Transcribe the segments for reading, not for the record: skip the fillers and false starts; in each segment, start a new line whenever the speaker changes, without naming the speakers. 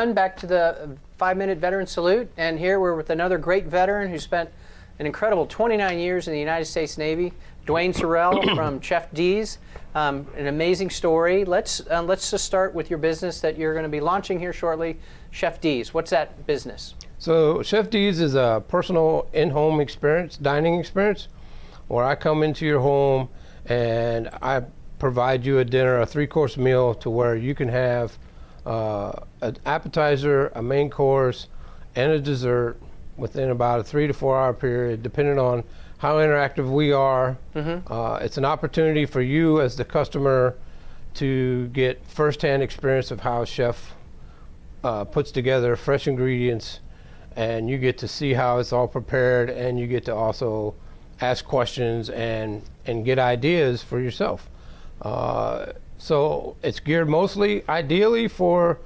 everyone, back to the 5-minute veteran salute. And here we're with another great veteran who spent an incredible 29 years in the United States Navy, Dwayne Sorrell from Chef D's. An amazing story. Let's just start with your business that you're going to be launching here shortly, Chef D's. What's that business?
So Chef D's is a personal in-home experience, dining experience, where I come into your home and I provide you a dinner, a 3-course meal, to where you can have an appetizer, a main course, and a dessert within about a 3 to 4 hour period, depending on how interactive we are. It's an opportunity for you as the customer to get firsthand experience of how a chef puts together fresh ingredients, and you get to see how it's all prepared, and you get to also ask questions and get ideas for yourself. So it's geared mostly, ideally, for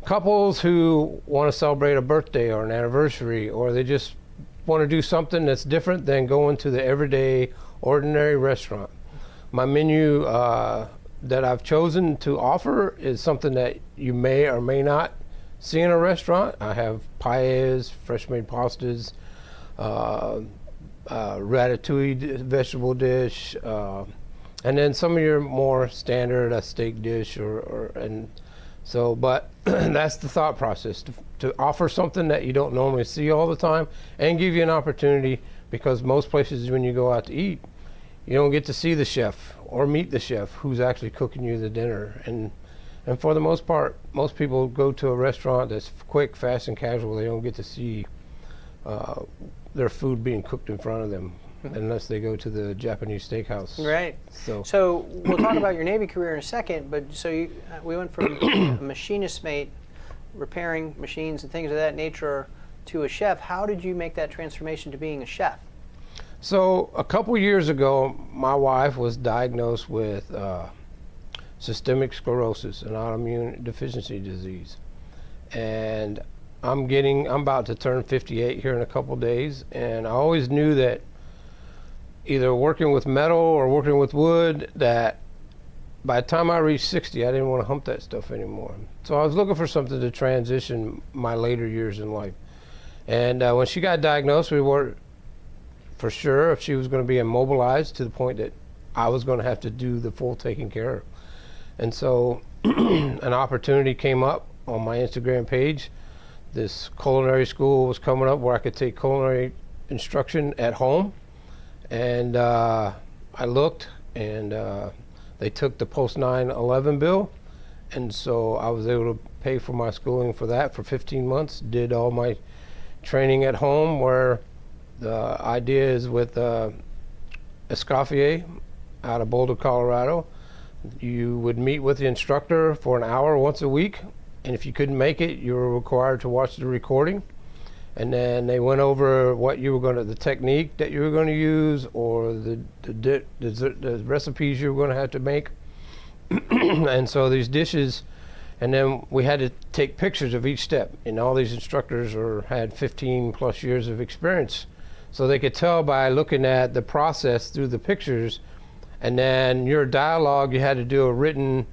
couples who want to celebrate a birthday or an anniversary, or they just want to do something that's different than going to the everyday, ordinary restaurant. My menu that I've chosen to offer is something that you may or may not see in a restaurant. I have paellas, fresh made pastas, ratatouille vegetable dish, and then some of your more standard, a steak dish, but that's the thought process, to offer something that you don't normally see all the time, and give you an opportunity, because most places when you go out to eat, you don't get to see the chef or meet the chef who's actually cooking you the dinner. And for the most part, most people go to a restaurant that's quick, fast, and casual. They don't get to see their food being cooked in front of them, unless they go to the Japanese steakhouse.
Right. So we'll talk about your Navy career in a second, but so we went from a machinist mate, repairing machines and things of that nature, to a chef. How did you make that transformation to being a chef?
So a couple years ago, my wife was diagnosed with systemic sclerosis, an autoimmune deficiency disease. And I'm about to turn 58 here in a couple days, and I always knew that either working with metal or working with wood, that by the time I reached 60, I didn't want to hump that stuff anymore. So I was looking for something to transition my later years in life. And when she got diagnosed, we weren't for sure if she was going to be immobilized to the point that I was going to have to do the full taking care of. And so an opportunity came up on my Instagram page. This culinary school was coming up where I could take culinary instruction at home. And I looked, and they took the post 9/11 bill, and so I was able to pay for my schooling for that for 15 months. Did all my training at home, where the idea is with Escoffier out of Boulder, Colorado. You would meet with the instructor for an hour once a week, and if you couldn't make it, you were required to watch the recording. And then they went over the technique that you were going to use, or the recipes you were going to have to make. And so these dishes, and then we had to take pictures of each step. And all these instructors had 15 plus years of experience. So they could tell by looking at the process through the pictures. And then your dialogue, you had to do a written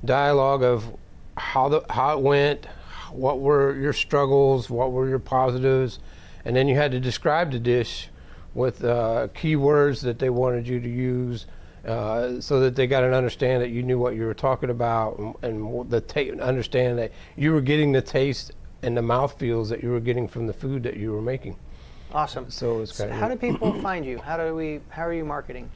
dialogue of how it went, what were your struggles, what were your positives, and then you had to describe the dish with key words that they wanted you to use, so that they got an understanding that you knew what you were talking about, and understand that you were getting the taste and the mouthfeels that you were getting from the food that you were making.
Awesome.
So it's kind of
how do people find you? How are you marketing?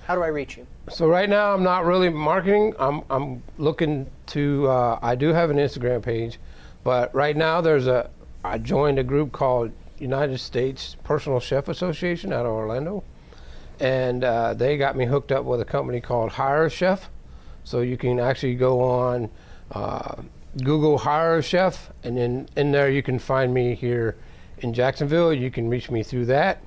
How do I reach you?
So right now I'm not really marketing. I'm looking to. I do have an Instagram page. But right now I joined a group called United States Personal Chef Association out of Orlando. And they got me hooked up with a company called Hire a Chef. So you can actually go on Google Hire a Chef, and then in there you can find me here in Jacksonville. You can reach me through that,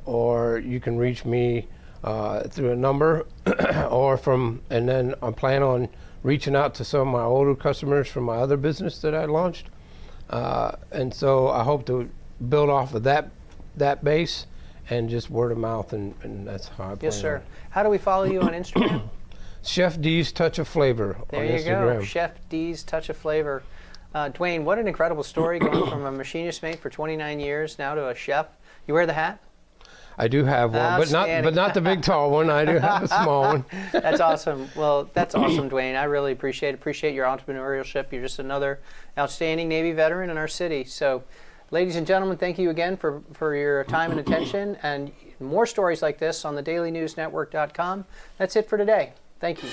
or you can reach me through a number, and then I plan on reaching out to some of my older customers from my other business that I launched. And so I hope to build off of that base and just word of mouth, and that's how I plan.
Yes, sir. How do we follow you on Instagram?
Chef D's Touch of Flavor on Instagram.
There you go, Chef D's Touch of Flavor. Dwayne, what an incredible story, going from a machinist mate for 29 years now to a chef. You wear the hat?
I do have one, but not the big tall one. I do have a small one.
That's awesome. Well, that's awesome, Dwayne. I really appreciate your entrepreneurship. You're just another outstanding Navy veteran in our city. So, ladies and gentlemen, thank you again for your time and attention. And more stories like this on thedailynewsnetwork.com. That's it for today. Thank you.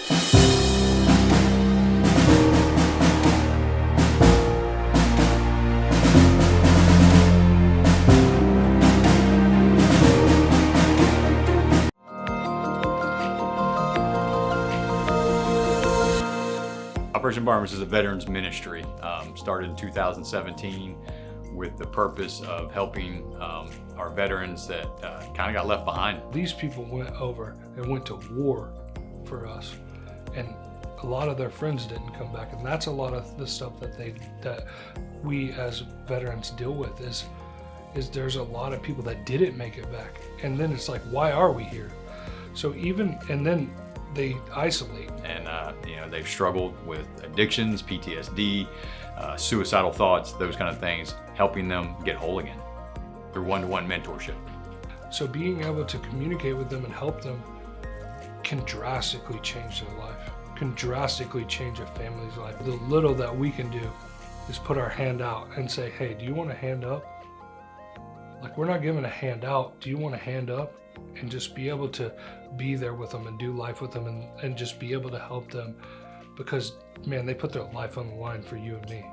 Operation Barnabas is a veterans ministry, started in 2017 with the purpose of helping our veterans that kind of got left behind.
These people went over and went to war for us, and a lot of their friends didn't come back, and that's a lot of the stuff that we as veterans deal with is there's a lot of people that didn't make it back, and then it's like, why are we here? So and then they isolate.
And they've struggled with addictions, PTSD, suicidal thoughts, those kind of things, helping them get whole again through one-to-one mentorship.
So being able to communicate with them and help them can drastically change their life, can drastically change a family's life. The little that we can do is put our hand out and say, hey, do you want a hand up? Like, we're not giving a hand out. Do you want a hand up? And just be able to be there with them and do life with them and just be able to help them, because, man, they put their life on the line for you and me.